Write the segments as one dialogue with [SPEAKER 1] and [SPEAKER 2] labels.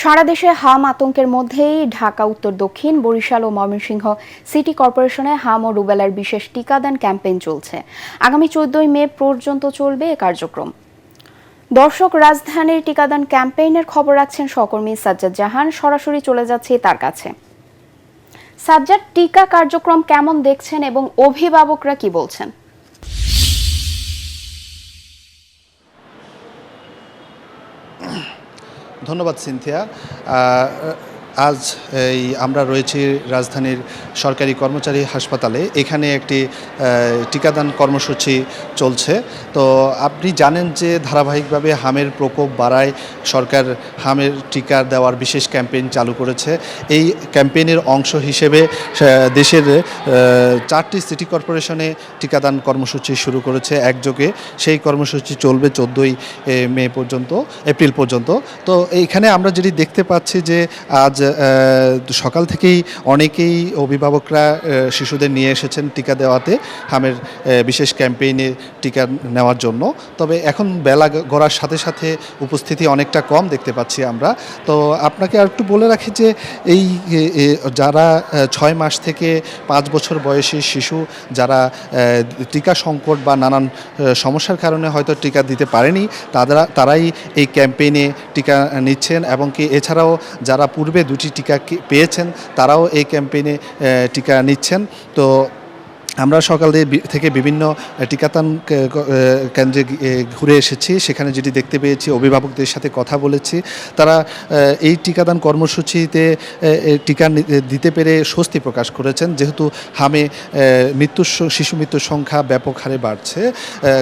[SPEAKER 1] সারা দেশে হাম আতঙ্কের মধ্যেই ঢাকা উত্তর দক্ষিণ বরিশাল ও ময়মনসিংহ সিটি কর্পোরেশনে হাম ও রুবেলার বিশেষ টিকাদান ক্যাম্পেইন চলছে। আগামী 14 মে পর্যন্ত চলবে এ কার্যক্রম। দর্শক, রাজধানীর টিকাদান ক্যাম্পেইনের খবর রাখছেন সহকর্মী সাজ্জাদ জাহান। সরাসরি চলে যাচ্ছে তার কাছে। সাজ্জাদ, টিকা কার্যক্রম কেমন দেখছেন এবং অভিভাবকরা কি বলছেন?
[SPEAKER 2] ধন্যবাদ সিনথিয়া। আজ আমরা রয়েছি রাজধানীর সরকারি কর্মচারী হাসপাতালে। এখানে একটি টিকাদান কর্মসূচি চলছে। তো আপনি জানেন যে ধারাবাহিকভাবে হামের প্রকোপ বাড়ায় সরকার হামের টিকা দেওয়ার বিশেষ ক্যাম্পেইন চালু করেছে। এই ক্যাম্পেইনের অংশ হিসেবে দেশের 4টি সিটি কর্পোরেশনে টিকাদান কর্মসূচি শুরু করেছে একযোগে। সেই কর্মসূচি চলবে 14 মে পর্যন্ত, এপ্রিল পর্যন্ত। তো এইখানে আমরা যেটি দেখতে পাচ্ছি যে আজ সকাল থেকেই অনেকেই অভিভাবকরা শিশুদের নিয়ে এসেছেন টিকা দেওয়াতে, হামের বিশেষ ক্যাম্পেইনে টিকা নেওয়ার জন্য। তবে এখন বেলা গড়ার সাথে সাথে উপস্থিতি অনেকটা কম দেখতে পাচ্ছি আমরা। তো আপনাকে আর একটু বলে রাখি যে এই যারা 6 মাস থেকে 5 বছর বয়সী শিশু যারা টিকা সংকট বা নানান সমস্যার কারণে হয়তো টিকা দিতে পারেনি, তারাই এই ক্যাম্পেইনে টিকা নিচ্ছেন। এবং কি এছাড়াও যারা পূর্বে 2টি টিকা পেয়েছেন তারাও এই ক্যাম্পেইনে টিকা নিচ্ছেন। তো আমরা সকাল থেকে বিভিন্ন টিকাদান কেন্দ্রে ঘুরে এসেছি। সেখানে যেটি দেখতে পেয়েছি, অভিভাবকদের সাথে কথা বলেছি, তারা এই টিকাদান কর্মসূচিতে টিকা দিতে পেরে স্বস্তি প্রকাশ করেছেন। যেহেতু হামে শিশু মৃত্যুর সংখ্যা ব্যাপক হারে বাড়ছে।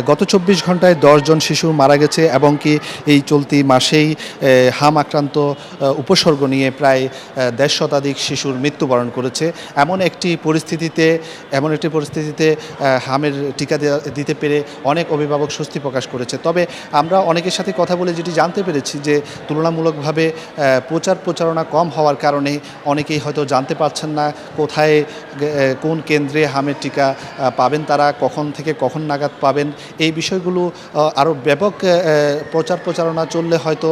[SPEAKER 2] গত 24 ঘন্টায় 10 জন শিশু মারা গেছে এবং কি এই চলতি মাসেই হাম আক্রান্ত উপসর্গ নিয়ে প্রায় 1.5 শতাধিক শিশুর মৃত্যুবরণ করেছে। এমন একটি পরিস্থিতিতে হামের টিকা দিতে পেরে অনেক অভিভাবক স্বস্তি প্রকাশ করেছে। তবে আমরা অনেকের সাথে কথা বলে যেটি জানতে পেরেছি যে তুলনামূলকভাবে প্রচারণা কম হওয়ার কারণে অনেকেই হয়তো জানতে পারছেন না কোথায় কোন কেন্দ্রে হামের টিকা পাবেন, তারা কখন থেকে কখন নাগাদ পাবেন। এই বিষয়গুলো আরও ব্যাপক প্রচারণা চললে হয়তো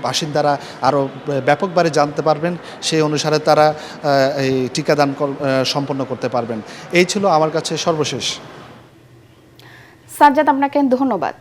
[SPEAKER 2] বাসিন্দারা আরও ব্যাপকভাবে জানতে পারবেন, সেই অনুসারে তারা এই টিকাদান সম্পন্ন করতে পারবেন। এই ছিল আমার কাছে সর্বশেষ।
[SPEAKER 1] সাজ্জাদ, আপনাকে ধন্যবাদ।